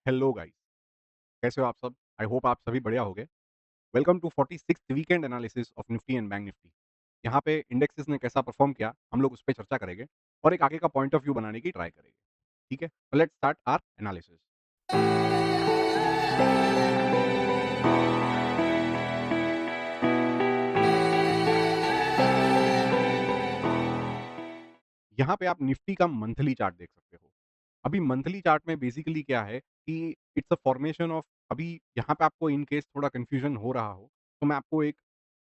Hello guys, कैसे हो आप सब? आई होप आप सभी बढ़िया होंगे। Welcome to 46th weekend analysis of Nifty and bank Nifty. यहाँ पे इंडेक्सेस ने कैसा परफॉर्म किया, हम लोग उस पे चर्चा करेंगे और एक आगे का पॉइंट ऑफ व्यू बनाने की ट्राई करेंगे। ठीक है? तो लेट्स स्टार्ट आवर एनालिसिस। यहाँ पे आप निफ्टी का मंथली चार्ट देख सकते हो। अभी मंथली चार्ट में बेसिकली क्या है कि इट्स अ फॉर्मेशन ऑफ अभी यहाँ पे आपको इन केस थोड़ा कन्फ्यूजन हो रहा हो, तो मैं आपको एक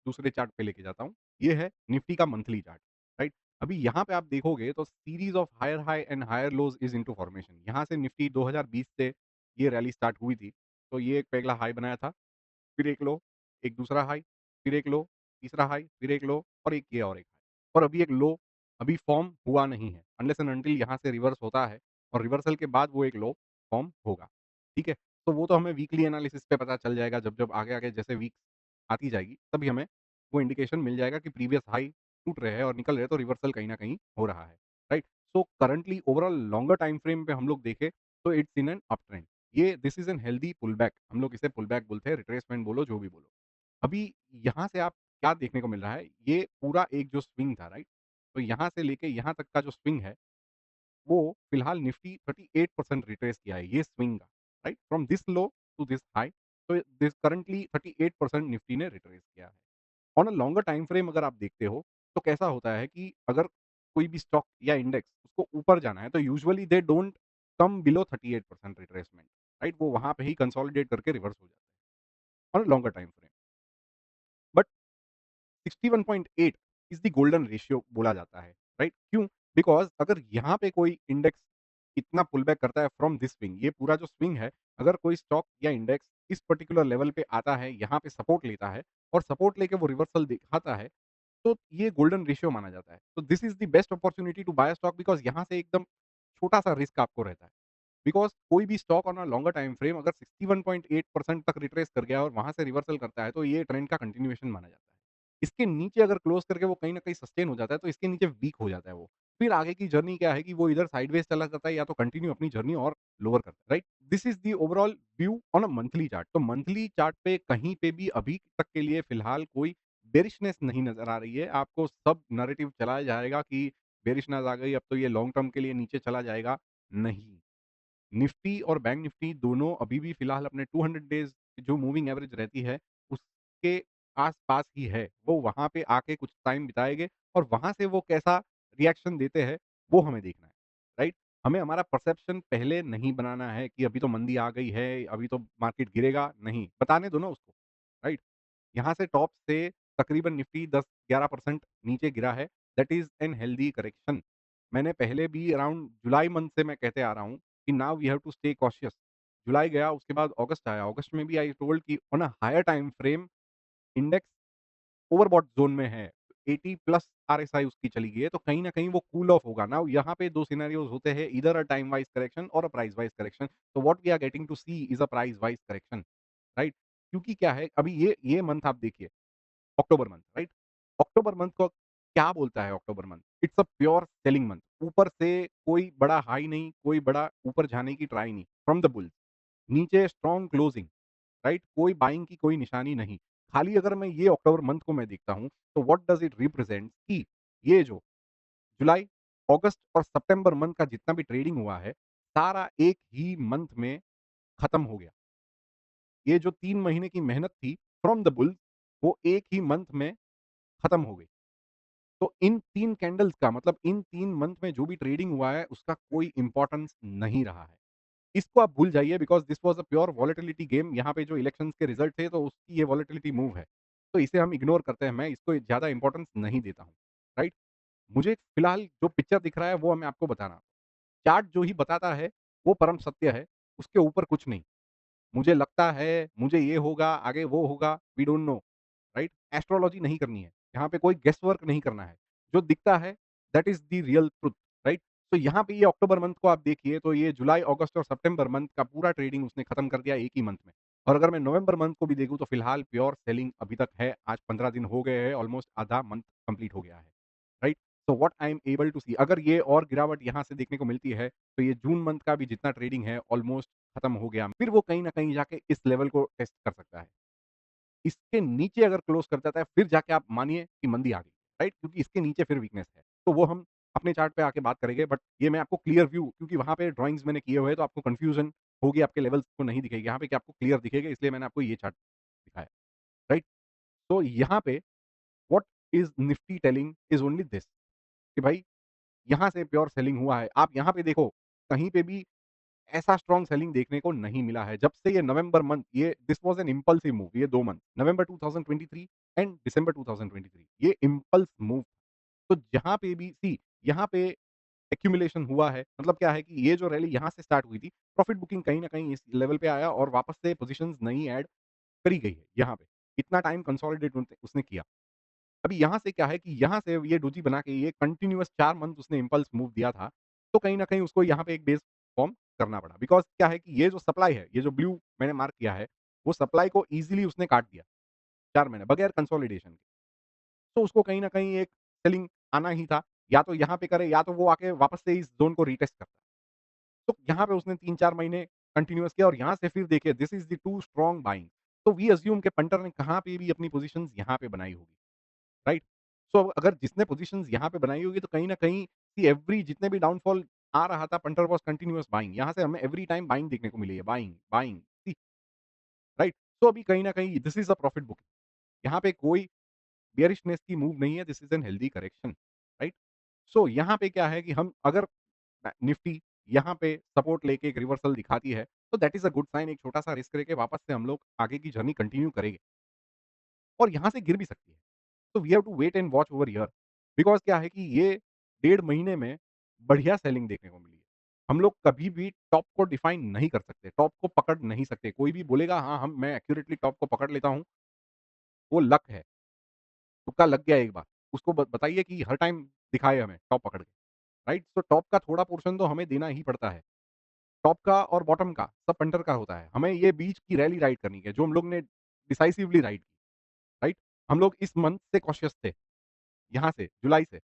दूसरे चार्ट पे लेके जाता हूँ। ये है निफ्टी का मंथली चार्ट, राइट? अभी यहाँ पे आप देखोगे तो series of higher high and higher lows is into formation. यहाँ से निफ्टी 2020 से ये रैली स्टार्ट हुई थी। तो ये एक पहला हाई बनाया था, फिर एक लो, एक दूसरा हाई, फिर एक लो, तीसरा हाई, फिर एक लो और एक ये और एक हाई। और अभी एक लो अभी फ़ॉर्म हुआ नहीं है, अनलेस एंड अंटिल यहाँ से रिवर्स होता है और रिवर्सल के बाद वो एक लो फ़ॉर्म होगा, ठीक है? तो वो तो हमें वीकली एनालिसिस पे पता चल जाएगा जब-जब आगे-आगे जैसे वीक्स आती जाएगी, तभी हमें वो इंडिकेशन मिल जाएगा कि प्रीवियस हाई टूट रहे हैं और निकल रहे हैं तो रिवर्सल कहीं न कहीं हो रहा है, right? So currently overall longer time frame पे हम लोग देखें तो it's in an up trend. ये this is an healthy pullback, हम लोग इसे पुलबैक बोलते हैं, रिट्रेसमेंट बोलो, जो भी बोलो। अभी यहाँ से आप क्या देखने को मिल रहा है, ये पूरा एक जो स्विंग था, राइट? तो यहाँ से लेके यहाँ तक का जो स्विंग है, वो फिलहाल निफ्टी 38% रिट्रेस किया है, ये स्विंग का, right? From this low to this high, तो दिस करंटली 38% निफ्टी ने रिट्रेस किया है। On a longer time frame अगर आप देखते हो, तो कैसा होता है कि अगर कोई भी स्टॉक या इंडेक्स उसको ऊपर जाना है, तो usually they don't come below 38% retracement, right? वो वहाँ पे ही कंसोलिडेट करके रिवर्स हो जाता है on a longer time frame. But 61.8 is the golden ratio बोला जाता है, राइट? क्यों? बिकॉज़ अगर यहाँ पे कोई इंडेक्स इतना पुल बैक करता है फ्रॉम दिस स्विंग, ये पूरा जो स्विंग है, अगर कोई स्टॉक या इंडेक्स इस पर्टिकुलर लेवल पे आता है, यहाँ पे सपोर्ट लेता है और सपोर्ट लेके वो रिवर्सल दिखाता है, तो ये गोल्डन रेशियो माना जाता है। तो this is the best opportunity to buy stock because यहाँ से एकदम छोटा-सा रिस्क आपको रहता है। बिकॉज़ कोई भी stock on a longer time frame अगर 61.8% तक रिट्रेस कर गया और वहाँ से रिवर्सल करता है, तो ये ट्रेंड का कंटिन्यूएशन माना जाता है। इसके नीचे अगर क्लोज़ करके वो कहीं न कहीं सस्टेन हो जाता है, तो इसके नीचे वीक हो जाता है वो। फिर आगे की जर्नी क्या है कि वो इधर साइडवेज़ चला जाता है या तो कंटिन्यू अपनी जर्नी और लोअर करता है, right? This is the overall view on a monthly chart. तो मंथली चार्ट पे कहीं पे भी अभी तक के लिए फिलहाल कोई बेरिशनेस नहीं नज़र आ रही है। आपको सब नैरेटिव चलाया जाएगा कि बेरिशनेस आ गई, अब तो ये लॉन्ग टर्म के लिए नीचे चला जाएगा, नहीं। निफ्टी और बैंक निफ्टी दोनों अभी भी फिलहाल अपने 200 डेज़ जो मूविंग एवरेज रहती है, उसके आस-पास ही है। वो वहाँ पे आके कुछ टाइम बिताएँगे और वहाँ से वो कैसा रिएक्शन देते हैं, वो हमें देखना है, राइट? हमें हमारा परसेप्शन पहले नहीं बनाना है कि अभी तो मंदी आ गई है, अभी तो मार्केट गिरेगा, नहीं, बताने दो ना उसको, राइट? यहाँ से टॉप से तकरीबन निफ्टी 10-11% नीचे गिरा है, that is an healthy correction. मैंने पहले भी अराउंड जुलाई मंथ से मैं कहते आ रहा हूँ कि now we have to stay cautious. जुलाई गया, उसके बाद अगस्त आया, अगस्त में भी आई टोल्ड कि on a higher time frame index overbought zone में है, 80 प्लस आरएसआई उसकी चली गई है, तो कहीं न कहीं वो कूल ऑफ होगा। नाउ यहाँ पे 2 सिनेरियोज़ होते हैं, either a time wise correction और अ प्राइस वाइज़ करेक्शन। तो what we are getting to see is a price wise correction, right? क्योंकि क्या है, अभी ये मंथ आप देखिए, October month, right? October month को क्या बोलता है October month? It's a pure selling month. ऊपर से कोई बड़ा हाई नहीं, कोई बड़ा ऊपर जाने की ट्राई नहीं, फ्रॉम द बुल्स। नीचे स्ट्रॉन्ग क्लोजिंग, राइट? कोई बाइंग की कोई निशानी नहीं। खाली अगर मैं ये अक्टूबर मंथ को मैं देखता हूँ, तो व्हाट डज़ इट रिप्रेजेंट कि ये जो जुलाई, अगस्त और सितंबर मंथ का जितना भी ट्रेडिंग हुआ है, सारा एक ही मंथ में खत्म हो गया। ये जो 3 महीने की मेहनत थी फ्रॉम द बुल्स, वो एक ही मंथ में खत्म हो गई। तो इन 3 कैंडल्स का मतलब इन 3 मंथ में जो भी ट्रेडिंग हुआ है, उसका कोई इम्पोर्टेंस नहीं रहा है। इसको आप भूल जाइए because this was a pure volatility game. यहाँ पे जो इलेक्शंस के रिज़ल्ट थे, तो उसकी ये वॉलेटिलिटी मूव है। तो इसे हम इग्नोर करते हैं, मैं इसको ज़्यादा इम्पोर्टेंस नहीं देता हूँ, राइट? मुझे फिलहाल जो पिक्चर दिख रहा है, वो मैं आपको बता रहा हूँ। चार्ट जो ही बताता है, वो परम सत्य है, उसके ऊपर कुछ नहीं। मुझे लगता है, मुझे ये होगा, आगे वो होगा, we don't know, right? Astrology नहीं करनी है, यहाँ पे कोई गेस वर्क नहीं करना है। जो दिखता है, that is the real truth, right? तो यहाँ पे ये अक्टूबर मंथ को आप देखिए, तो ये जुलाई, अगस्त और सितंबर मंथ का पूरा ट्रेडिंग उसने खत्म कर दिया एक ही मंथ में। और अगर मैं नवंबर मंथ को भी देखूँ, तो फिलहाल प्योर सेलिंग अभी तक है। आज 15 दिन हो गए हैं, ऑलमोस्ट आधा मंथ कंप्लीट हो गया है, right? So what I am able to see, अगर ये और गिरावट यहाँ से देखने को मिलती है, तो ये जून मंथ का भी जितना ट्रेडिंग है ऑलमोस्ट खत्म हो गया। फिर वो कहीं न कहीं जाके इस लेवल को टेस्ट कर सकता है। इसके नीचे अगर क्लोज़ कर जाता है, फिर जाके आप मानिए कि मंदी आ गई, राइट? क्योंकि इसके नीचे फिर वीकनेस है। तो वो हम अपने चार्ट पे आके बात करेंगे, बट ये मैं आपको क्लियर व्यू, क्योंकि वहाँ पे ड्राइंग्स मैंने किए हुए हैं, तो आपको कन्फ्यूज़न होगी, आपके लेवल्स को नहीं दिखेगी। यहाँ पे क्या आपको क्लियर दिखेगा, इसलिए मैंने आपको ये चार्ट दिखाया, राइट? तो यहाँ पे what is Nifty telling is only this, कि भाई यहाँ से प्योर सेलिंग हुआ है। आप यहाँ पे देखो, कहीं पे भी ऐसा स्ट्रॉन्ग सेलिंग देखने को नहीं मिला है। जब से ये नवंबर मंथ, ये this was an impulsive move, ये 2 मंथ, नवंबर 2023 एंड दिसंबर 2023, ये इम्पल्स मूव। तो जहाँ पे भी सी, यहाँ पे एक्यूमुलेशन हुआ है, मतलब क्या है कि ये जो रैली यहाँ से स्टार्ट हुई थी, प्रॉफिट बुकिंग कहीं न कहीं इस लेवल पे आया और वापस से पोज़ीशंस नई ऐड करी गई है यहाँ पे। इतना टाइम कंसोलिडेट उसने किया। अभी यहाँ से क्या है कि यहाँ से ये डोजी बना के ये कंटीन्यूअस 4 मंथ उसने इम्पल्स मूव दिया था, तो कहीं न कहीं उसको यहाँ पे एक बेस फॉर्म करना पड़ा। बिकॉज़ क्या है कि ये जो सप्लाई है, ये जो ब्लू मैंने मार्क किया है, वो सप्लाई को ईज़िली उसने काट दिया 4 महीने बगैर कंसोलिडेशन के। तो उसको कहीं न कहीं एक सेलिंग आना ही था, या तो यहाँ पे करे या तो वो आके वापस से इस ज़ोन को रीटेस्ट करता। तो यहाँ पे उसने 3-4 महीने कंटिन्यूअस किया और यहाँ से फिर देखिए this is the two strong buying. तो वी अज़्यूम के पंटर ने कहाँ पे भी अपनी पोज़ीशंस यहाँ पे बनाई होगी। राइट? सो अगर जिसने पोज़ीशंस यहाँ पे बनाई होगी, तो कहीं न कहीं सी एवरी जितने भी डाउनफॉल आ रहा था, पंटर वाज़ कंटीन्यूअस बाइंग। यहाँ से हमें एवरी टाइम बाइंग देखने को मिली है, बाइंग, बाइंग, सी, राइट? तो अभी कहीं न कहीं this is a profit booking. यहाँ पे कोई बेयरिशनेस की मूव नहीं है, this is an healthy correction, right? So यहाँ पे क्या है कि हम अगर निफ्टी यहाँ पे सपोर्ट लेके एक रिवर्सल दिखाती है, तो that is a good sign, एक छोटा-सा रिस्क लेके वापस से हम लोग आगे की जर्नी कंटिन्यू करेंगे और यहाँ से गिर भी सकती है। तो we have to wait and watch over here, because क्या है कि ये डेढ़ महीने में बढ़िया सेलिंग देखने को मिली है। हम लोग कभी भी टॉप को डिफाइन नहीं कर सकते, टॉप को पकड़ नहीं सकते। कोई भी बोलेगा हाँ, हम मैं एक्यूरेटली टॉप को पकड़ लेता हूँ, वो लक है, तुक्का लग गया एक बार। उसको बताइए कि हर टाइम दिखाए हमें टॉप पकड़ के, राइट? तो टॉप का थोड़ा पोर्शन तो हमें देना ही पड़ता है। टॉप का और बॉटम का सब पंटर का होता है। हमें ये बीच की रैली राइड करनी है, जो हम लोग ने डिसाइसिवली राइड की, राइट? हम लोग इस मंथ से कॉशियस थे, यहाँ से जुलाई से।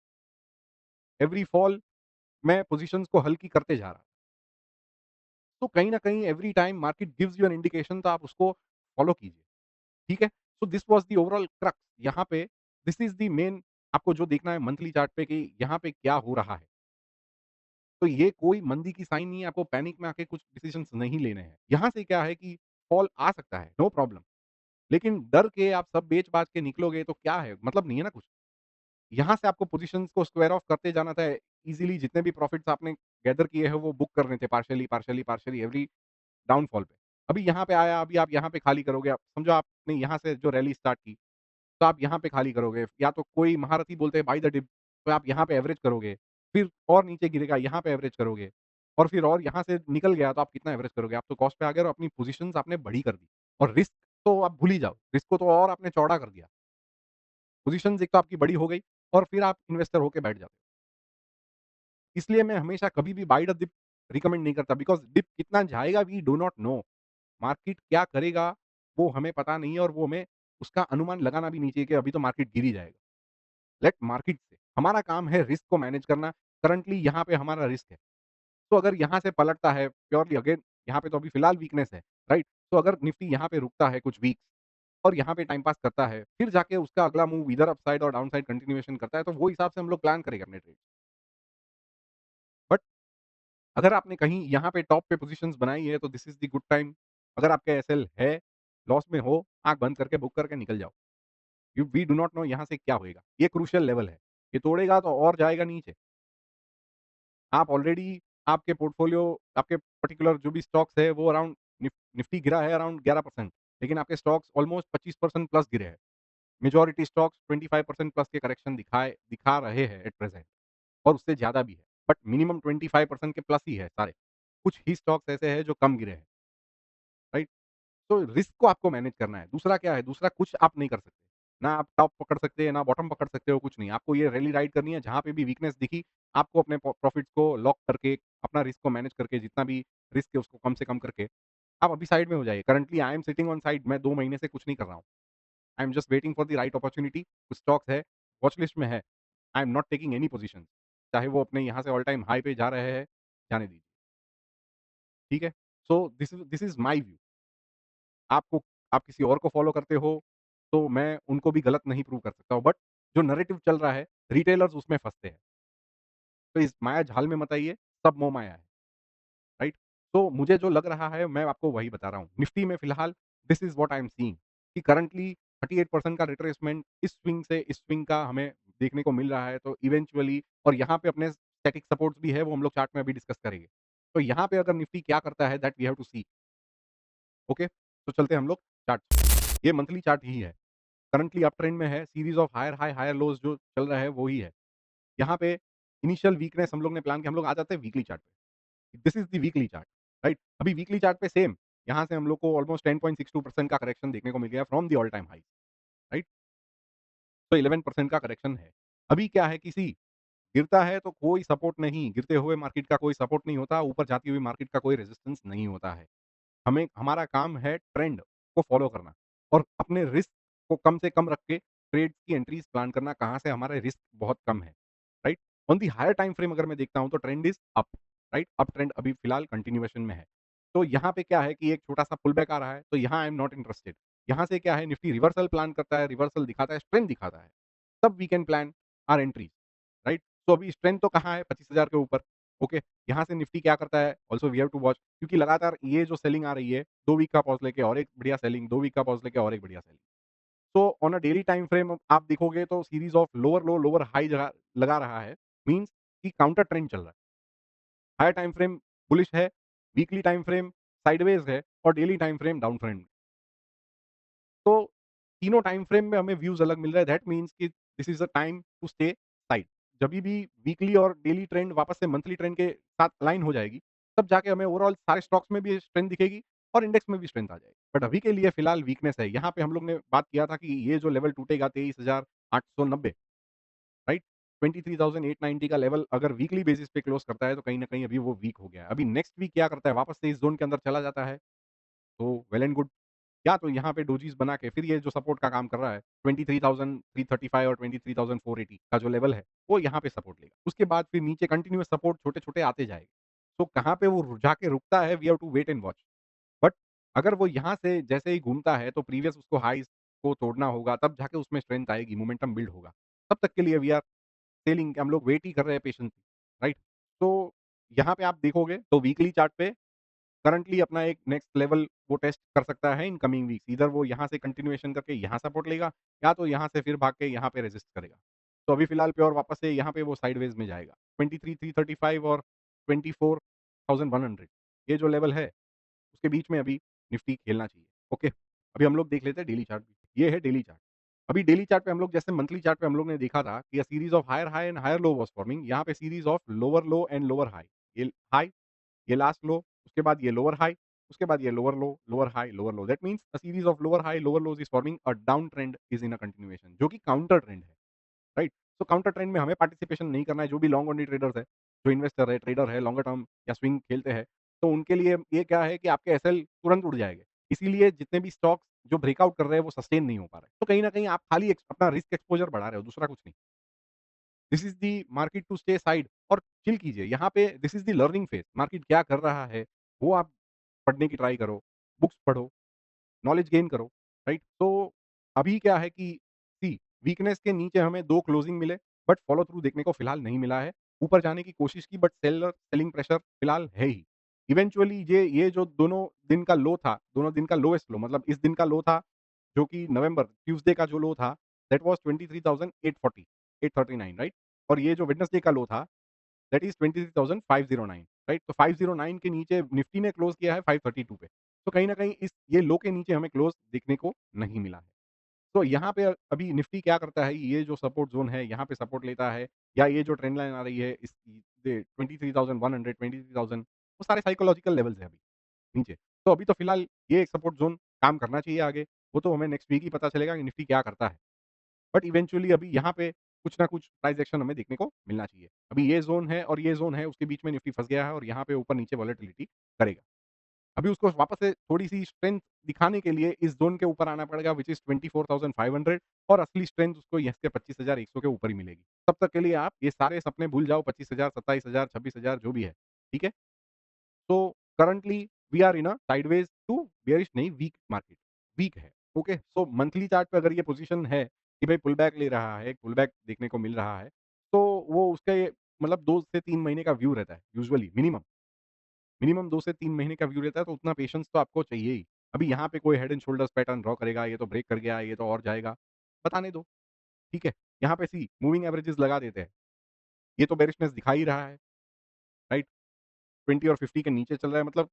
एवरी फॉल मैं पोज़ीशंस को हल्की करते जा रहा। तो कहीं न कहीं every time market gives you an indication, तो आप उसको फॉलो कीजिए, ठीक है? So this was the overall crux यहाँ पे, दिस इज़ द मेन, आपको जो देखना है मंथली चार्ट पे कि यहाँ पे क्या हो रहा है। तो ये कोई मंदी की साइन नहीं है, आपको पैनिक में आके कुछ डिसीजंस नहीं लेने हैं। यहाँ से क्या है कि फॉल आ सकता है, नो प्रॉब्लम। लेकिन डर के आप सब बेच-बाच के निकलोगे तो क्या है? मतलब नहीं है ना कुछ। यहाँ से आपको पोज़ीशंस को स्क्वायर ऑफ करते जाना था। ईज़िली जितने भी प्रॉफिट्स आपने गैदर किए हैं वो बुक करने थे partially, partially, partially every downfall पे। अभी यहाँ पे आया, अभी आप यहाँ पे खाली करोगे। आप समझो आपने यहाँ से जो रैली स्टार्ट की, तो आप यहाँ पे खाली करोगे। या तो कोई महारथी बोलते हैं बाय द डिप, तो आप यहाँ पे एवरेज करोगे। फिर और नीचे गिरेगा, यहाँ पे एवरेज करोगे। और फिर और यहाँ से निकल गया तो आप कितना एवरेज करोगे? आप तो कॉस्ट पे आ गए और अपनी पोज़ीशंस आपने बड़ी कर दी। और रिस्क तो आप भूल ही जाओ, रिस्क को तो और आपने चौड़ा कर दिया। पोज़ीशंस एक तो आपकी बड़ी हो गई और फिर आप इन्वेस्टर होके बैठ जाते हो। इसलिए मैं हमेशा कभी भी बाय द डिप रिकमेंड नहीं करता, बिकॉज़ डिप कितना जाएगा we do not know. Market क्या करेगा वो हमें पता नहीं है और वो हमें उसका अनुमान लगाना भी नहीं चाहिए कि अभी तो मार्केट गिर ही जाएगा। लेट मार्केट से हमारा काम है रिस्क को मैनेज करना। करंटली यहाँ पे हमारा रिस्क है। तो अगर यहाँ से पलटता है प्योरली अगेन, यहाँ पे तो अभी फिलहाल वीकनेस है, राइट? तो अगर निफ्टी यहाँ पे रुकता है कुछ वीक्स और यहाँ पे टाइम पास करता है, फिर जाके उसका अगला मूव इधर अपसाइड और डाउनसाइड कंटिन्यूएशन करता है, तो वो हिसाब से हम लोग प्लान करेंगे अपने ट्रेड। बट अगर आपने कहीं यहाँ पे टॉप पे पोज़ीशंस बनाई है, तो this is the good time. अगर आपका एसएल है, लॉस में हो, आँख बंद करके बुक करके निकल जाओ। You we do not know यहाँ से क्या होएगा। ये क्रूशियल लेवल है। ये तोड़ेगा तो और जाएगा नीचे। आप ऑलरेडी आपके पोर्टफोलियो, आपके पर्टिकुलर जो भी स्टॉक्स है वो अराउंड निफ्टी गिरा है अराउंड 11%, लेकिन आपके स्टॉक्स ऑलमोस्ट 25% प्लस गिरे हैं। मेजॉरिटी स्टॉक्स 25% प्लस के करेक्शन दिखा रहे हैं एट प्रेज़ेंट और उससे ज़्यादा भी है। बट मिनिमम 25% के प्लस ही है सारे। कुछ ही स्टॉक्स ऐसे हैं जो कम गिरे हैं, राइट? तो रिस्क को आपको मैनेज करना है। दूसरा क्या है, दूसरा कुछ आप नहीं कर सकते। ना आप टॉप पकड़ सकते हैं, ना बॉटम पकड़ सकते हो, कुछ नहीं। आपको ये रैली राइड करनी है, जहाँ पे भी वीकनेस दिखी, आपको अपने प्रॉफिट्स को लॉक करके, अपना रिस्क को मैनेज करके, जितना भी रिस्क है उसको कम से कम करके, आप अभी साइड में हो जाइए। Currently I am sitting on side, मैं 2 महीने से कुछ नहीं कर रहा हूँ। I am just waiting for the right opportunity. कुछ स्टॉक्स है, वॉच लिस्ट में है। I am not taking any positions, चाहे वो अपने यहाँ से ऑल टाइम हाई पे जा रहे हैं, जाने दीजिए, ठीक है? So this is my view. आपको आप किसी और को फ़ॉलो करते हो, तो मैं उनको भी गलत नहीं प्रूव कर सकता हूँ, बट जो नैरेटिव चल रहा है, रिटेलर्स उसमें फँसते हैं। तो इस माया जाल में मत आइए, सब मोह-माया है, राइट? तो मुझे जो लग रहा है, मैं आपको वही बता रहा हूँ। निफ्टी में फिलहाल this is what I am seeing कि करंटली 38% का रिट्रेसमेंट इस स्विंग से इस स्विंग का हमें देखने को मिल रहा है, तो इवेंचुअली और यहाँ पे अपने स्टैटिक सपोर्ट्स भी है, वो हम लोग चार्ट में अभी डिस्कस करेंगे। तो यहाँ पे अगर निफ्टी क्या करता है that we have to see, okay? तो चलते हैं हम लोग चार्ट। ये मंथली चार्ट ही है। करंटली अप ट्रेंड में है, series of higher high, higher lows जो चल रहा है, वो ही है। यहाँ पे इनिशियल वीकनेस हम लोग ने प्लान किया, हम लोग आ जाते हैं वीकली चार्ट पे। This is the weekly chart, right? अभी वीकली चार्ट पे सेम, यहाँ से हम लोग को ऑलमोस्ट 10.62% का करेक्शन देखने को मिल गया from the all time high, right? तो 11% का करेक्शन है। अभी क्या है, किसी गिरता है तो कोई सपोर्ट नहीं, गिरते हुए मार्केट का कोई सपोर्ट नहीं होता, ऊपर जाती हुई मार्केट का कोई रेजिस्टेंस नहीं होता है। हमें हमारा काम है ट्रेंड को फ़ॉलो करना और अपने रिस्क को कम से कम रख के ट्रेड्स की एंट्रीज़ प्लान करना, कहाँ से हमारा रिस्क बहुत कम है, right? On the higher time frame अगर मैं देखता हूँ तो trend is up, right? Up trend अभी फिलहाल कंटिन्यूएशन में है। तो यहाँ पे क्या है कि एक छोटा-सा पुल बैक आ रहा है, तो यहाँ आई एम नॉट इंटरेस्टेड। यहाँ से क्या है, निफ्टी रिवर्सल प्लान करता है, रिवर्सल दिखाता है, स्ट्रेंथ दिखाता है, तब we can plan our entries, right? तो अभी स्ट्रेंथ तो कहाँ है, 25,000 के ऊपर, ओके? यहाँ से निफ्टी क्या करता है, also we have to watch, क्योंकि लगातार ये जो सेलिंग आ रही है, 2 वीक का पॉज़ लेके और एक बढ़िया सेलिंग, 2 वीक का पॉज़ लेके और एक बढ़िया सेलिंग। तो on a daily time frame आप देखोगे तो series of lower low, lower high जगह लगा रहा है, मीन्स कि काउंटर ट्रेंड चल रहा है। हायर टाइम फ्रेम बुलिश है, वीकली टाइम फ्रेम साइडवेज़ है और daily time frame down trend. तो तीनों टाइम फ्रेम में हमें व्यूज़ अलग मिल रहा है, दैट मीन्स कि this is a time to stay side. जभी भी वीकली और डेली ट्रेंड वापस से मंथली ट्रेंड के साथ अलाइन हो जाएगी, तब जाके हमें ओवरऑल सारे स्टॉक्स में भी स्ट्रेंथ दिखेगी और इंडेक्स में भी स्ट्रेंथ आ जाएगी। बट अभी के लिए फिलहाल वीकनेस है। यहाँ पे हम लोग ने बात किया था कि ये जो लेवल टूटेगा 23,890, राइट? 23,890 का लेवल अगर वीकली बेसिस पे क्लोज़ करता है, तो कहीं न कहीं अभी वो वीक हो गया है। अभी नेक्स्ट वीक क्या करता है, वापस से इस ज़ोन के अंदर चला जाता है, तो वेल एंड गुड। या तो यहाँ पे डोजीज़ बना के फिर ये जो सपोर्ट का काम कर रहा है, 23,335 और 23,480 का जो लेवल है, वो यहाँ पे सपोर्ट लेगा। उसके बाद फिर नीचे कंटीन्यूअस सपोर्ट छोटे-छोटे आते जाएँगे। तो कहाँ पे वो जाके रुकता है, we have to wait and watch. But अगर वो यहाँ से जैसे ही घूमता है, तो प्रीवियस उसको हाइज़ को तोड़ना होगा, तब जाके उसमें स्ट्रेंथ आएगी, मोमेंटम बिल्ड होगा। तब तक के लिए वी आर सेलिंग, हम लोग वेट ही कर रहे हैं पेशेंटली, राइट? तो यहाँ पे आप देखोगे तो वीकली चार्ट पे करंटली अपना एक नेक्स्ट लेवल वो टेस्ट कर सकता है इन कमिंग वीक्स। ईदर वो यहाँ से कंटिन्यूएशन करके यहाँ सपोर्ट लेगा, या तो यहाँ से फिर भाग के यहाँ पे रेजिस्ट करेगा। तो अभी फिलहाल प्योर वापस से यहाँ पे वो साइडवेज में जाएगा। 23,335 और 24,100, ये जो लेवल है, उसके बीच में अभी निफ्टी खेलना चाहिए। ओके, अभी हम लोग देख लेते हैं डेली चार्ट भी। ये है डेली चार्ट। अभी डेली चार्ट पे हम लोग, जैसे मंथली चार्ट पे हम लोग ने देखा था कि a series of higher high and higher low was forming, यहाँ पे series of lower low and lower high. ये हाई, ये लास्ट लो, उसके बाद ये लोअर हाई, उसके बाद ये lower low, lower high, lower low. That means a series of lower high, lower lows is forming a down trend is in a continuation, जो कि काउंटर ट्रेंड है, राइट? तो काउंटर ट्रेंड में हमें participation नहीं करना है, जो भी लॉन्ग ओनली ट्रेडर्स है, जो इन्वेस्टर है, ट्रेडर है, लॉन्गर टर्म या स्विंग खेलते हैं, तो उनके लिए ये क्या है कि आपके एसएल तुरंत उड़ जाएँगे। इसीलिए जितने भी स्टॉक्स जो ब्रेकआउट कर रहे हैं, वो सस्टेन नहीं हो पा रहे हैं। तो कहीं न कहीं आप खाली अपना रिस्क एक्सपोज़र बढ़ा रहे हो, दूसरा कुछ नहीं। This is the market to stay side और चिल कीजिए। यहाँ पे this is the learning phase, market क्या कर रहा है, वो आप पढ़ने की ट्राई करो, बुक्स पढ़ो, नॉलेज गेन करो, राइट? तो अभी क्या है कि सी वीकनेस के नीचे हमें 2 क्लोजिंग मिले, बट फॉलो थ्रू देखने को फिलहाल नहीं मिला है। ऊपर जाने की कोशिश की, बट सेलिंग प्रेशर फिलहाल है ही। इवेंचुअली ये जो दोनों दिन का लो था, दोनों दिन का लोएस्ट लो, मतलब इस दिन का लो था, जो कि नवंबर ट्यूसडे का जो लो था, दैट वाज़ 23,840 839, राइट? और ये जो वेडनेसडे का लो था, दैट इज़ 23,509, राइट? तो 509 के नीचे निफ्टी ने क्लोज़ किया है 532 पे। तो कहीं न कहीं इस ये लो के नीचे हमें क्लोज़ देखने को नहीं मिला है। तो यहाँ पे अभी निफ्टी क्या करता है, ये जो सपोर्ट ज़ोन है, यहाँ पे सपोर्ट लेता है, या ये जो ट्रेंड लाइन आ रही है, इस ये 23,100, 23,000, वो सारे साइकोलॉजिकल लेवल्स हैं अभी नीचे। तो अभी तो फिलहाल ये एक सपोर्ट ज़ोन काम करना चाहिए आगे, वो तो हमें नेक्स्ट वीक ही पता चलेगा कि निफ्टी क्या करता है। बट इवेंचुअली अभी यहाँ पे कुछ ना कुछ प्राइस एक्शन हमें देखने को मिलना चाहिए। अभी ये ज़ोन है और ये ज़ोन है, उसके बीच में निफ्टी फँस गया है और यहाँ पे ऊपर-नीचे वॉलेटिलिटी करेगा। अभी उसको वापस से थोड़ी-सी स्ट्रेंथ दिखाने के लिए इस ज़ोन के ऊपर आना पड़ेगा व्हिच इज़ 24,500 और असली स्ट्रेंथ उसको इसके 25,100 के ऊपर ही मिलेगी। तब तक के लिए आप ये सारे सपने भूल जाओ 25,000, 27,000, 26,000 जो भी है, ठीक है? तो currently we are in a sideways to bearish नहीं वीक मार्केट, वीक है, ओके? सो मंथली चार्ट पे अगर ये पोज़ीशन है कि भाई पुल बैक ले रहा है, एक पुल बैक देखने को मिल रहा है, तो वो उसके मतलब 2 से 3 महीने का व्यू रहता है यूजुअली मिनिमम। मिनिमम 2 से 3 महीने का व्यू रहता है, तो उतना पेशेंस तो आपको चाहिए ही। अभी यहाँ पे कोई head and shoulders pattern draw करेगा, ये तो ब्रेक कर गया, ये तो और जाएगा, बताने दो, ठीक है? यहाँ पे मूविंग एवरेजेस लगा देते हैं, ये तो बेयरिशनेस दिखा ही रहा है, राइट? 20 और 50 के नीचे चल रहा है मतलब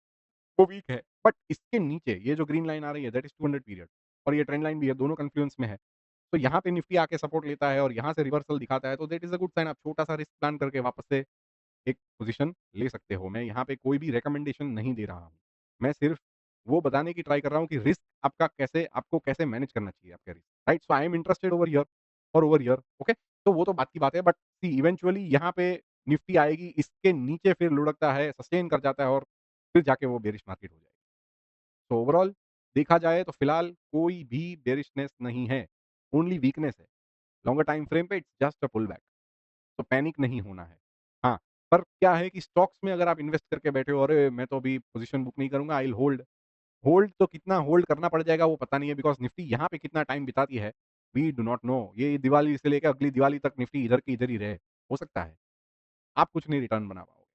वो वीक है। बट इसके नीचे ये जो ग्रीन लाइन आ रही है दैट इज़ 200 पीरियड और ये ट्रेंड लाइन भी है, दोनों कन्फ्लुएंस में है। तो यहाँ पे निफ्टी आके सपोर्ट लेता है और यहाँ से रिवर्सल दिखाता है, तो that is a good sign. आप छोटा-सा रिस्क प्लान करके वापस से एक पोज़ीशन ले सकते हो। मैं यहाँ पे कोई भी रिकमेंडेशन नहीं दे रहा हूँ। मैं सिर्फ़ वो बताने की ट्राई कर रहा हूँ कि रिस्क आपका कैसे आपको कैसे मैनेज करना चाहिए आपके risk, right? So I am interested over here और ओवर हियर, ओके? तो वो तो बात की बात है बट सी इवेंचुअली यहाँ पे निफ्टी आएगी, इसके नीचे फिर लुढ़कता है, सस्टेन कर जाता है और फिर जाके वो बेयरिश मार्केट हो जाएगी। तो ओवरऑल देखा जाए तो फिलहाल कोई भी बेयरिशनेस नहीं है, ओनली वीकनेस है। लॉन्गर टाइम फ्रेम पे it's just a pull back. तो पैनिक नहीं होना है। हाँ, पर क्या है कि स्टॉक्स में अगर आप इन्वेस्ट करके बैठे हो, अरे! मैं तो अभी पोज़ीशन बुक नहीं करूँगा, आई विल होल्ड। होल्ड तो कितना होल्ड करना पड़ जाएगा वो पता नहीं है बिकॉज़ निफ्टी यहाँ पे कितना टाइम बिताती है, वी डू नॉट नो। ये दिवाली से लेके अगली दिवाली तक निफ्टी इधर की इधर ही रहे, हो सकता है। आप कुछ नहीं रिटर्न बना पाओगे।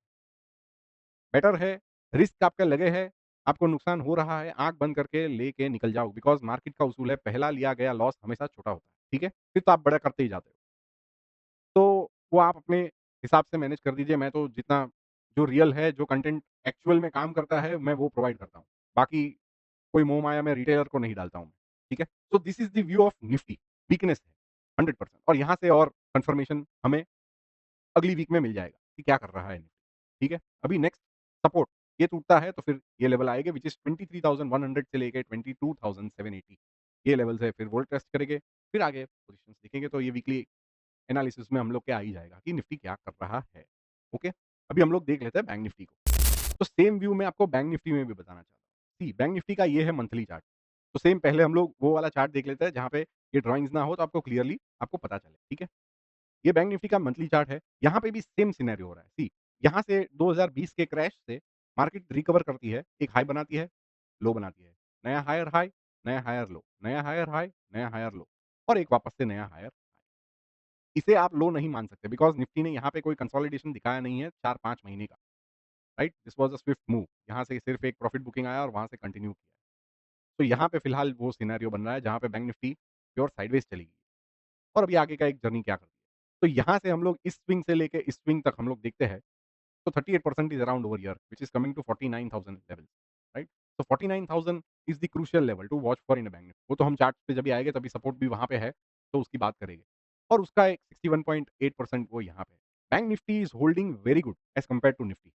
बेटर है, रिस्क आपका लगे है, आपको नुकसान हो रहा है, आँख बंद करके लेके निकल जाओ बिकॉज़ मार्केट का उसूल है, पहला लिया गया लॉस हमेशा छोटा होता है, ठीक है? फिर तो आप बड़ा करते ही जाते हो। तो वो आप अपने हिसाब से मैनेज कर दीजिए, मैं तो जितना जो रियल है, जो कंटेंट एक्चुअल में काम करता है, मैं वो प्रोवाइड करता हूँ। बाकी कोई मोह-माया में रिटेलर को नहीं डालता हूँ मैं, ठीक है? So this is the view of Nifty, weakness है 100% और यहाँ से और कन्फर्मेशन हमें अगली वीक में मिल जाएगा कि क्या कर रहा है निफ्टी, ठीक है? अभी नेक्स्ट सपोर्ट ये टूटता है तो फिर ये लेवल आएगा व्हिच इज़ 23,100 से लेके 22,780 ये लेवल्स है, फिर वो टेस्ट करेंगे, फिर आगे पोज़ीशंस दिखेंगे तो ये वीकली एनालिसिस में हम लोग के आ ही जाएगा कि निफ्टी क्या कर रहा है, ओके? अभी हम लोग देख लेते हैं बैंक निफ्टी को। तो सेम व्यू मैं आपको बैंक निफ्टी में भी बताना चाहता हूँ। सी बैंक निफ्टी का ये है मंथली चार्ट। तो सेम पहले हम लोग वो वाला चार्ट देख लेते हैं जहाँ पे ये ड्राइंग्स ना हो तो आपको क्लियरली आपको पता चले, ठीक है? ये बैंक निफ्टी का मंथली चार्ट है। यहाँ पे भी सेम सिनेरियो हो रहा है। सी यहाँ से 2020 के क्रैश से मार्केट रिकवर करती है, एक हाई बनाती है, लो बनाती है। नया हायर हाई, नया हायर लो, नया हायर हाई, नया हायर लो और एक वापस से नया हायर हाई। इसे आप लो नहीं मान सकते बिकॉज़ निफ्टी ने यहाँ पे कोई कंसोलिडेशन दिखाया नहीं है 4-5 महीने का, right? This was a Swift move. यहाँ से सिर्फ एक प्रॉफिट बुकिंग आया और वहाँ से कंटिन्यू किया है। तो यहाँ पे फिलहाल वो सिनेरियो बन रहा है जहाँ पे बैंक निफ्टी प्योर साइडवेज़ चली गई है और अभी आगे का एक जर्नी क्या करती है। तो यहाँ से हम लोग इस स्विंग से लेके इस स्विंग तक हम लोग देखते हैं तो 38% is around over here which is coming to 49,000 levels, right? तो 49,000 is the crucial level to watch for in a bank Nifty. वो तो हम चार्ट पे जब भी आएँगे तभी सपोर्ट भी वहाँ पे है, तो उसकी बात करेंगे। और उसका एक 61.8% वो यहाँ पे है। Bank Nifty is holding very good as compared to Nifty.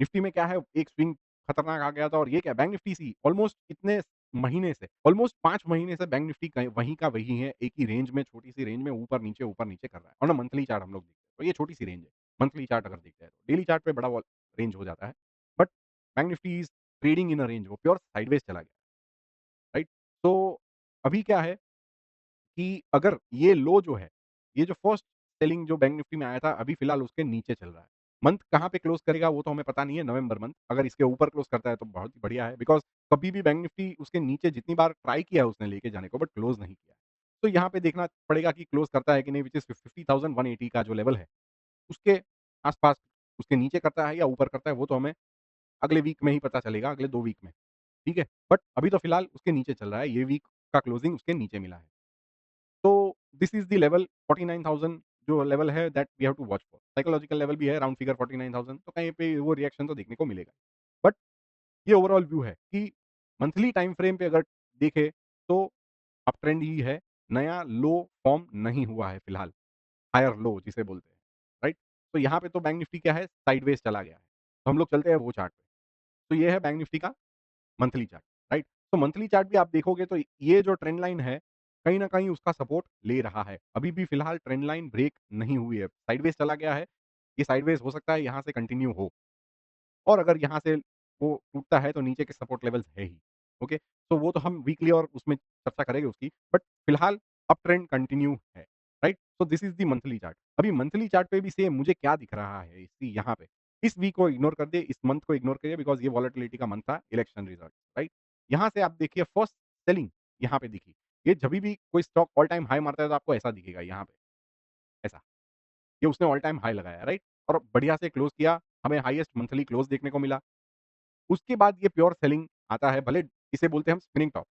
Nifty में क्या है एक स्विंग खतरनाक आ गया था और ये क्या बैंक निफ्टी सी ऑलमोस्ट कितने महीने से ऑलमोस्ट 5 महीने से बैंक निफ्टी कहीं वहीं का वहीं है, एक ही रेंज में छोटी-सी रेंज में ऊपर-नीचे कर रहा है। और ना मंथली चार्ट हम लोग देखते हैं, तो ये छोटी-सी रेंज है। मंथली चार्ट अगर देखते हैं तो, डेली चार्ट पे बड़ा वॉल रेंज हो जाता है। But bank Nifty is trading in a range वो प्योर साइडवेज चला गया, राइट? तो अभी क्या है कि अगर ये लो जो है, ये जो फर्स्ट सेलिंग जो बैंक निफ्टी में आया था, अभी फिलहाल उसके नीचे चल रहा है। मंथ कहाँ पे क्लोज़ करेगा वो तो हमें पता नहीं है, नवंबर मंथ। अगर इसके ऊपर क्लोज़ करता है तो बहुत ही बढ़िया है बिकॉज़ कभी भी बैंक निफ्टी उसके नीचे जितनी बार ट्राई किया है उसने लेके जाने को बट क्लोज़ नहीं किया है। तो यहाँ पे देखना पड़ेगा कि क्लोज़ करता है कि नहीं व्हिच इज़ 50,180 का जो लेवल है, उसके आस-पास उसके नीचे करता है या ऊपर करता है वो तो हमें अगले वीक में ही पता चलेगा, अगले 2 वीक में, ठीक है? बट अभी तो फिलहाल उसके नीचे चल रहा है, ये वीक का क्लोजिंग उसके नीचे मिला है। तो दिस इज़ द लेवल 49,000 जो लेवल है that we have to watch for. Psychological level भी है राउंड फिगर 49,000 तो कहीं पे वो रिएक्शन तो देखने को मिलेगा। बट ये ओवरऑल व्यू है कि मंथली टाइम फ्रेम पे अगर देखें तो अप ट्रेंड ही है, नया लो फॉर्म नहीं हुआ है फिलहाल, हायर लो जिसे बोलते हैं, राइट? तो यहाँ पे तो बैंक निफ्टी क्या है साइडवेज़ चला गया है। तो हम लोग चलते हैं वो चार्ट पे। तो ये है बैंक निफ्टी का मंथली चार्ट, राइट? तो मंथली चार्ट भी आप देखोगे तो ये जो ट्रेंड लाइन है, कहीं न कहीं उसका सपोर्ट ले रहा है। अभी भी फिलहाल ट्रेंड लाइन ब्रेक नहीं हुई है, साइडवेज़ चला गया है। ये साइडवेज़ हो सकता है यहाँ से कंटिन्यू हो और अगर यहाँ से वो टूटता है तो नीचे के सपोर्ट लेवल्स है ही, ओके? तो वो तो हम वीकली और उसमें चर्चा करेंगे उसकी, बट फिलहाल अप ट्रेंड कंटिन्यू है, right? So this is the monthly chart. अभी मंथली चार्ट पे भी सेम मुझे क्या दिख रहा है इसी यहाँ पे, इस वीक को इग्नोर कर दिए, इस मंथ को इग्नोर करिए बिकॉज़ ये वॉलेटिलिटी का मंथ था, इलेक्शन रिजल्ट, राइट? यहाँ से आप देखिए फर्स्ट सेलिंग यहाँ पे दिखी। ये जभी भी कोई स्टॉक ऑल टाइम हाई मारता है तो आपको ऐसा दिखेगा यहाँ पे, ऐसा। ये उसने ऑल टाइम हाई लगाया, राइट? और बढ़िया से क्लोज़ किया, हमें हाईएस्ट मंथली क्लोज़ देखने को मिला। उसके बाद ये प्योर सेलिंग आता है, भले इसे बोलते हैं हम स्पिनिंग टॉप।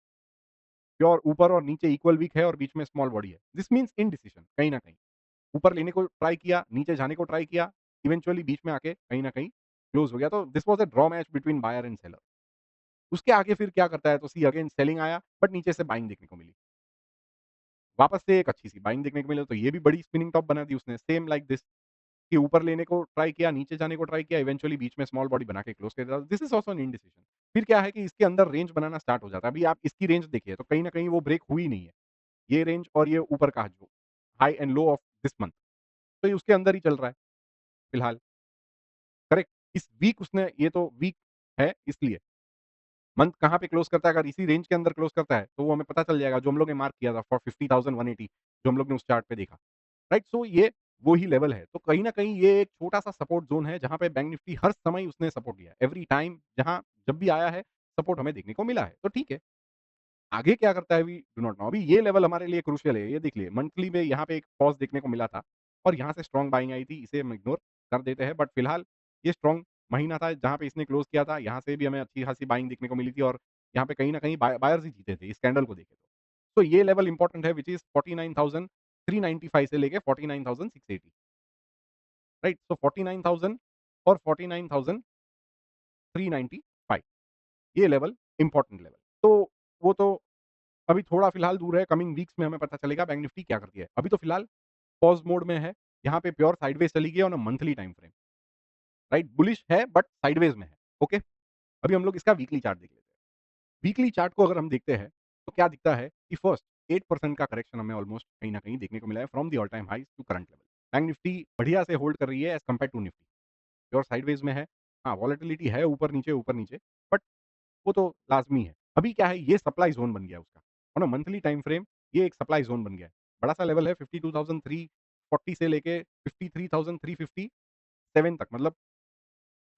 प्योर ऊपर और नीचे इक्वल वीक है और बीच में स्मॉल बॉडी है। दिस मीन्स इंडिसिशन कहीं न कहीं। ऊपर लेने को ट्राई किया, नीचे जाने को ट्राई किया, इवेंचुअली बीच में आके कहीं न कहीं क्लोज़ हो गया। तो this was a draw match between buyer and seller. उसके आगे फिर क्या करता है तो सी अगेन सेलिंग आया बट नीचे से बाइंग देखने को मिली। वापस से एक अच्छी-सी बाइंग देखने को मिली तो ये भी बड़ी स्पिनिंग टॉप बना दी उसने सेम लाइक दिस कि ऊपर लेने को ट्राई किया, नीचे जाने को ट्राई किया, इवेंचुअली बीच में स्मॉल बॉडी बना के क्लोज़ कर दिया। This is also an indecision. फिर क्या है कि इसके अंदर रेंज बनाना स्टार्ट हो जाता है। अभी आप इसकी रेंज देखिए तो कहीं न कहीं वो ब्रेक हुई नहीं है। ये रेंज और ये ऊपर का जो high and low of this month तो ये उसके अंदर ही चल रहा है फिलहाल, करेक्ट? इस वीक उसने ये तो वीक है इसलिए। मंथ कहाँ पे क्लोज़ करता है अगर इसी रेंज के अंदर क्लोज़ करता है, तो वो हमें पता चल जाएगा जो हम लोग ने मार्क किया था फॉर 50,180 जो हम लोग ने उस चार्ट पे देखा, राइट? सो ये वो ही लेवल है। तो कहीं न कहीं ये एक छोटा-सा सपोर्ट ज़ोन है जहाँ पे बैंक निफ्टी हर समय उसने सपोर्ट दिया है। एवरी टाइम जहाँ जब भी आया है, सपोर्ट हमें देखने को मिला है। तो ठीक है। आगे क्या करता है वी डू नॉट नो। अभी ये लेवल हमारे लिए क्रूशियल है, ये देख लिए मंथली में यहाँ पे एक पॉज़ देखने को मिला था और यहाँ से स्ट्रॉन्ग बाइंग आई थी, इसे हम इग्नोर कर देते हैं बट फिलहाल ये स्ट्रॉन्ग महीना था जहाँ पे इसने क्लोज़ किया था, यहाँ से भी हमें अच्छी-खासी बाइंग देखने को मिली थी और यहाँ पे कहीं न कहीं बायर्स ही जीते थे इस कैंडल को देखे तो। तो ये लेवल इम्पोर्टेंट है व्हिच इज़ 49,395 से लेके 49,680 राइट? सो 49,000 और 49,395 ये लेवल इम्पोर्टेंट लेवल। तो वो तो अभी थोड़ा फिलहाल दूर है, कमिंग वीक्स में हमें पता चलेगा बैंक निफ्टी क्या करती है। अभी तो फिलहाल पॉज़ मोड में है, यहाँ पे प्योर साइडवेज़ चली गई है on a monthly time frame, right? Bullish है बट साइडवेज़ में है, ओके? अभी हम लोग इसका वीकली चार्ट देख लेते हैं। वीकली चार्ट को अगर हम देखते हैं, तो क्या दिखता है कि फर्स्ट 8% का करेक्शन हमें ऑलमोस्ट कहीं न कहीं देखने को मिला है from the all time highs to current level. Bank Nifty बढ़िया से होल्ड कर रही है as compared to Nifty, pure sideways में है। हाँ, वॉलेटिलिटी है ऊपर-नीचे, बट वो तो लाज़मी है। अभी क्या है ये सप्लाई ज़ोन बन गया उसका। On a monthly time frame ये एक सप्लाई ज़ोन बन गया है। बड़ा-सा लेवल है 52,340 से लेके 53,357 तक मतलब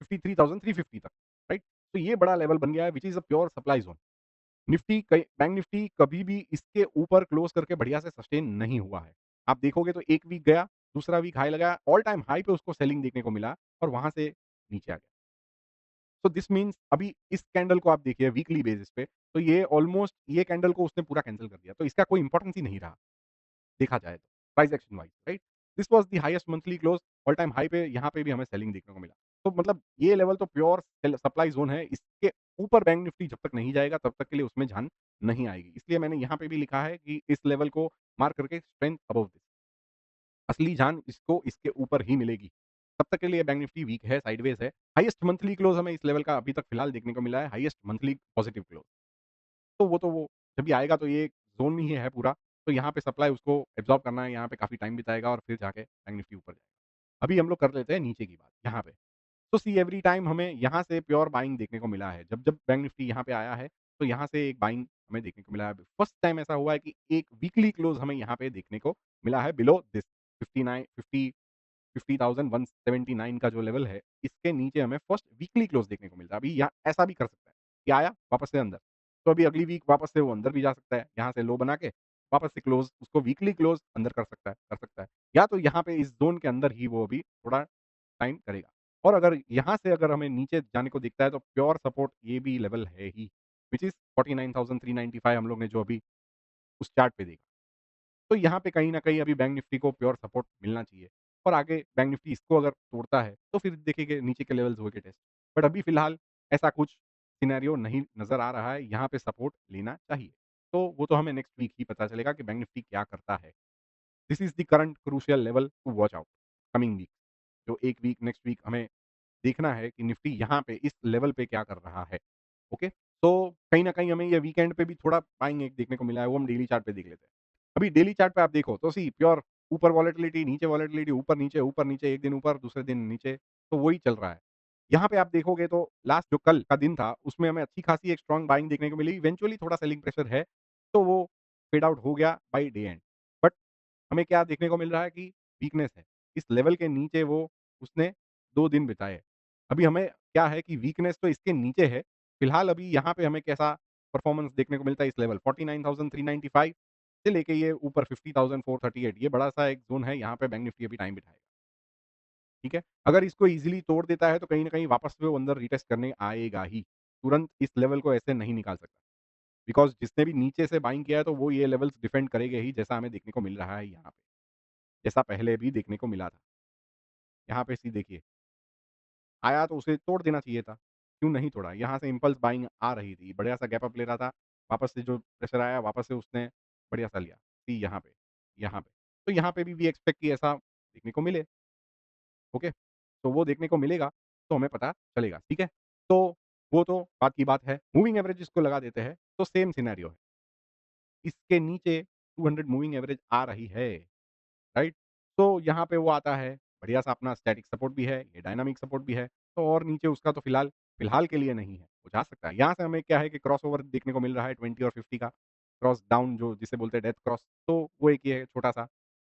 53,350 तक, राइट? तो ये बड़ा लेवल बन गया है which is a pure supply zone. Nifty कई बैंक निफ्टी कभी भी इसके ऊपर क्लोज़ करके बढ़िया से सस्टेन नहीं हुआ है। आप देखोगे तो 1 वीक गया, दूसरा वीक हाई लगाया, ऑल टाइम हाई पे उसको सेलिंग देखने को मिला और वहाँ से नीचे आ गया। सो दिस मीन्स अभी इस कैंडल को आप देखिए वीकली बेसिस पे, तो ये ऑलमोस्ट ये कैंडल को उसने पूरा कैंसल कर दिया। तो इसका कोई इम्पोर्टेंस ही नहीं रहा, देखा जाए तो, price action wise, right? This was the highest monthly close, all time high पे यहाँ पे भी हमें सेलिंग देखने को मिला। तो मतलब ये लेवल तो प्योर सेल सप्लाई ज़ोन है, इसके ऊपर बैंक निफ्टी जब तक नहीं जाएगा, तब तक के लिए उसमें जान नहीं आएगी। इसलिए मैंने यहाँ पे भी लिखा है कि इस लेवल को मार्क करके स्ट्रेंथ अबव दिस। असली जान इसको इसके ऊपर ही मिलेगी। तब तक के लिए बैंक निफ्टी वीक है, साइडवेज़ है। हाईएस्ट मंथली क्लोज़ हमें इस लेवल का अभी तक फिलहाल देखने को मिला है, हाईएस्ट मंथली पॉजिटिव क्लोज़। तो वो जब भी आएगा तो ये ज़ोन में ही है पूरा, तो यहाँ पे सप्लाई उसको एब्ज़ॉर्ब करना है, यहाँ पे काफ़ी टाइम बिताएगा और फिर जाके बैंक निफ्टी ऊपर जाएगा। अभी हम लोग कर लेते हैं नीचे की बात, यहाँ पे। तो सी एवरी टाइम हमें यहाँ से प्योर बाइंग देखने को मिला है। जब-जब बैंक निफ्टी यहाँ पे आया है, तो यहाँ से एक बाइंग हमें देखने को मिला है। फर्स्ट टाइम ऐसा हुआ है कि एक वीकली क्लोज़ हमें यहाँ पे देखने को मिला है बिलो दिस 59 50 50,179 का जो लेवल है, इसके नीचे हमें फर्स्ट वीकली क्लोज़ देखने को मिलता है। अभी यहाँ ऐसा भी कर सकता है कि आया, वापस से अंदर। तो अभी अगली वीक वापस से वो अंदर भी जा सकता है, यहाँ से लो बना के, वापस से क्लोज़ उसको वीकली क्लोज़ अंदर कर सकता है। या तो यहाँ पे इस ज़ोन के अंदर ही वो अभी थोड़ा टाइम करेगा। और अगर यहाँ से अगर हमें नीचे जाने को दिखता है तो प्योर सपोर्ट ये भी लेवल है ही, व्हिच इज़ 49,395 हम लोग ने जो अभी उस चार्ट पे देखा। तो यहाँ पे कहीं न कहीं अभी बैंक निफ्टी को प्योर सपोर्ट मिलना चाहिए और आगे बैंक निफ्टी इसको अगर तोड़ता है, तो फिर देखेंगे नीचे के लेवल्स होंगे टेस्ट। बट अभी फिलहाल ऐसा कुछ सिनेरियो नहीं नज़र आ रहा है, यहाँ पे सपोर्ट लेना चाहिए। तो वो तो हमें नेक्स्ट वीक ही पता चलेगा कि बैंक निफ्टी क्या करता है। This is the current crucial level to watch out coming week. जो 1 वीक नेक्स्ट वीक हमें देखना है कि निफ्टी यहाँ पे इस लेवल पे क्या कर रहा है। ओके? तो कहीं न कहीं हमें ये वीकेंड पे भी थोड़ा बाइंग एक देखने को मिला है, वो हम डेली चार्ट पे देख लेते हैं। अभी डेली चार्ट पे आप देखो तो सी प्योर ऊपर वॉलेटिलिटी, नीचे, ऊपर-नीचे, ऊपर-नीचे, एक दिन ऊपर, दूसरे दिन नीचे, तो वही चल रहा है। यहाँ पे आप देखोगे तो लास्ट जो कल का दिन था, उसमें हमें अच्छी खासी एक स्ट्रॉन्ग बाइंग देखने को मिली। इवेंचुअली थोड़ा सेलिंग प्रेशर है, तो वो फेड आउट हो गया बाय डे एंड। बट हमें क्या देखने को मिल रहा है कि वीकनेस है। इस लेवल के नीचे वो उसने 2 दिन बिताए। अभी हमें क्या है कि वीकनेस तो इसके नीचे है। फिलहाल अभी यहाँ पे हमें कैसा परफॉर्मेंस देखने को मिलता है इस लेवल 49,395 से लेके ये ऊपर 50,438, ये बड़ा-सा एक ज़ोन है, यहाँ पे बैंक निफ्टी अभी टाइम बिठाएगा। ठीक है? अगर इसको ईज़िली तोड़ देता है तो कहीं न कहीं वापस से वो अंदर रीटेस्ट करने आएगा ही। तुरंत इस लेवल को ऐसे नहीं निकाल सकता। बिकॉज़ जिसने भी नीचे से बाइंग किया है तो वो ये लेवल्स डिफेंड करेंगे ही, जैसा हमें देखने को मिल रहा है यहाँ पे। जैसा पहले भी देखने को मिला था। यहाँ पे सी देखिए, आया तो उसे तोड़ देना चाहिए था। क्यों नहीं तोड़ा? यहाँ से इम्पल्स बाइंग आ रही थी। बढ़िया-सा गैप अप ले रहा था। वापस से जो प्रेशर आया, वापस से उसने बढ़िया-सा लिया। सी यहाँ पे, यहाँ पे। तो यहाँ पे भी वी एक्सपेक्ट कि ऐसा देखने को मिले। ओके? तो वो देखने को मिलेगा, तो हमें पता चलेगा, ठीक है? तो वो तो बात की बात है। मूविंग एवरेजेस को लगा देते हैं, तो सेम सिनेरियो है। इसके नीचे 200 मूविंग एवरेज आ रही है, राइट? तो यहाँ पे वो आता है, बढ़िया-सा अपना स्टैटिक सपोर्ट भी है, ये डायनामिक सपोर्ट भी है, तो और नीचे उसका तो फिलहाल के लिए नहीं है, वो जा सकता है। यहाँ से हमें क्या है कि क्रॉसओवर देखने को मिल रहा है 20 और 50 का, क्रॉस डाउन जो जिसे बोलते हैं डेथ क्रॉस, तो वो एक ये है छोटा-सा।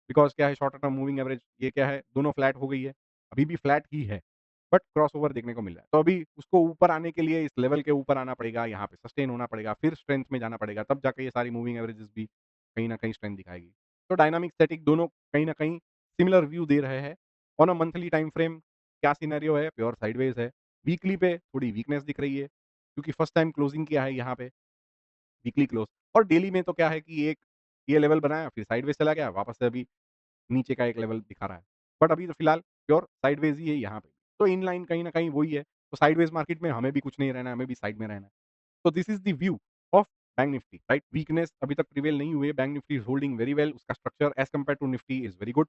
बिकॉज़ क्या है शॉर्टर टर्म मूविंग एवरेज ये क्या है, दोनों फ्लैट हो गई है, अभी भी फ्लैट ही है, बट क्रॉसओवर देखने को मिल रहा है। तो अभी उसको ऊपर आने के लिए इस लेवल के ऊपर आना पड़ेगा, यहाँ पे सस्टेन होना पड़ेगा, फिर स्ट्रेंथ में जाना पड़ेगा, तब जाके ये सारी मूविंग एवरेजेस भी कहीं न कहीं स्ट्रेंथ दिखाएगी। तो डायनामिक, स्टैटिक दोनों कहीं न कहीं सिमिलर व्यू दे रहे हैं। On a monthly time frame क्या सिनेरियो है, प्योर साइडवेज है। वीकली पे थोड़ी वीकनेस दिख रही है, क्योंकि फर्स्ट टाइम क्लोजिंग किया है यहाँ पे, वीकली क्लोज़। और डेली में तो क्या है कि एक ये लेवल बनाया, फिर साइडवेज चला गया, वापस से अभी नीचे का एक लेवल दिखा रहा है। बट अभी तो फिलहाल प्योर साइडवेज ही है यहाँ पे। तो इन लाइन कहीं न कहीं वही है। तो साइडवेज मार्केट में हमें भी कुछ नहीं रहना है, हमें भी साइड में रहना है। तो this is the view of bank Nifty, right? Weakness अभी तक प्रिवेल नहीं हुई है, bank Nifty is holding very well, उसका structure as compared to Nifty is very good.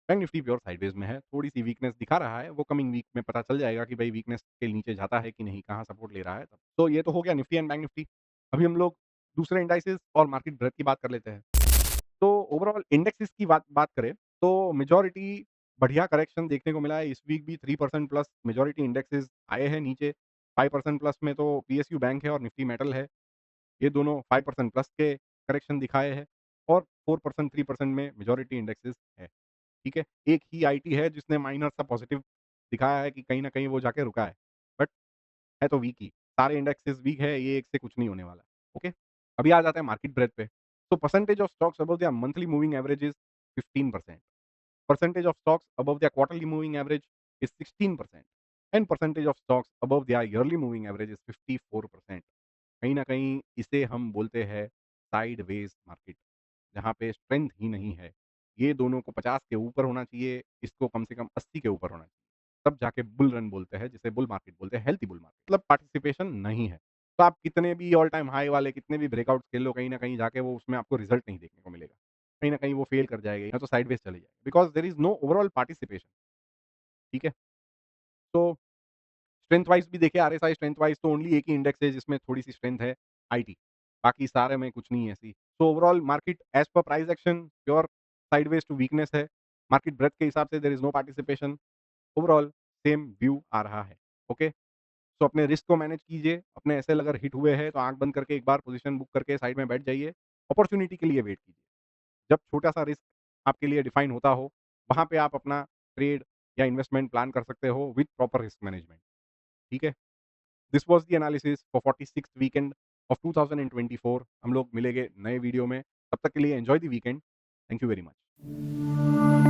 Bank Nifty pure sideways में है, थोड़ी-सी वीकनेस दिखा रहा है, वो कमिंग वीक में पता चल जाएगा कि भाई वीकनेस के नीचे जाता है कि नहीं, कहाँ सपोर्ट ले रहा है तब। तो ये तो हो गया निफ्टी एंड बैंक निफ्टी। अभी हम लोग दूसरे इंडाइसेस और मार्केट ब्रेडथ की बात कर लेते हैं। तो ओवरऑल इंडेक्सेस की बात बात करें, तो मेजॉरिटी बढ़िया करेक्शन देखने को मिला है। इस वीक भी 3% प्लस मेजॉरिटी इंडेक्सेस आए हैं नीचे। 5% प्लस में तो पीएसयू बैंक है और निफ्टी मेटल है। ये दोनों 5% प्लस के करेक्शन दिखाए हैं और 4% 3% में मेजॉरिटी इंडेक्सेस है। ठीक है? एक ही आईटी है जिसने माइनर सा पॉजिटिव दिखाया है कि कहीं न कहीं वो जाके रुका है। बट है तो वीक ही। सारे इंडेक्सेस वीक है, ये एक से कुछ नहीं होने वाला। ओके? अभी आ जाते हैं मार्केट ब्रेडथ पे। तो percentage of stocks above their monthly moving average is 15%. Percentage of stocks above their quarterly moving average is 16%. And percentage of stocks above their yearly moving average is 54%. कहीं न कहीं इसे हम बोलते हैं साइडवेज़ मार्केट, जहाँ पे स्ट्रेंथ ही नहीं है। ये दोनों को 50 के ऊपर होना चाहिए, इसको कम से कम 80 के ऊपर होना चाहिए। तब जाके बुल रन बोलते हैं, जिसे बुल मार्केट बोलते हैं, हेल्थी बुल मार्केट। मतलब पार्टिसिपेशन नहीं है। तो आप कितने भी ऑल टाइम हाई वाले कितने भी ब्रेकआउट्स खेल लो, कहीं न कहीं जाके वो उसमें आपको रिज़ल्ट नहीं देखने को मिलेगा। कहीं न कहीं वो फेल कर जाएगा या तो साइडवेज़ चले जाएगा because there is no overall participation. ठीक है? तो स्ट्रेंथ वाइज़ भी देखें आरएसआई स्ट्रेंथ वाइज़ तो ओनली एक ही इंडेक्स है जिसमें थोड़ी-सी स्ट्रेंथ है, आईटी। बाकी सारे में कुछ नहीं है ऐसी। तो overall market as per price action pure sideways to weakness है। मार्केट ब्रेडथ के हिसाब से there is no participation. Overall same view आ रहा है। ओके? तो अपने रिस्क को मैनेज कीजिए। अपने एसएल अगर हिट हुए हैं तो आँख बंद करके एक बार पोज़ीशन बुक करके साइड में बैठ जाइए। अपॉर्च्युनिटी के लिए वेट कीजिए। जब छोटा-सा रिस्क आपके लिए डिफाइन होता हो, वहाँ पे आप अपना ट्रेड या इन्वेस्टमेंट प्लान कर सकते हो विथ प्रॉपर रिस्क मैनेजमेंट। ठीक है? This was the analysis for 46th weekend of 2024। हम लोग मिलेंगे नए वीडियो में। तब तक के लिए enjoy the weekend. Thank you very much.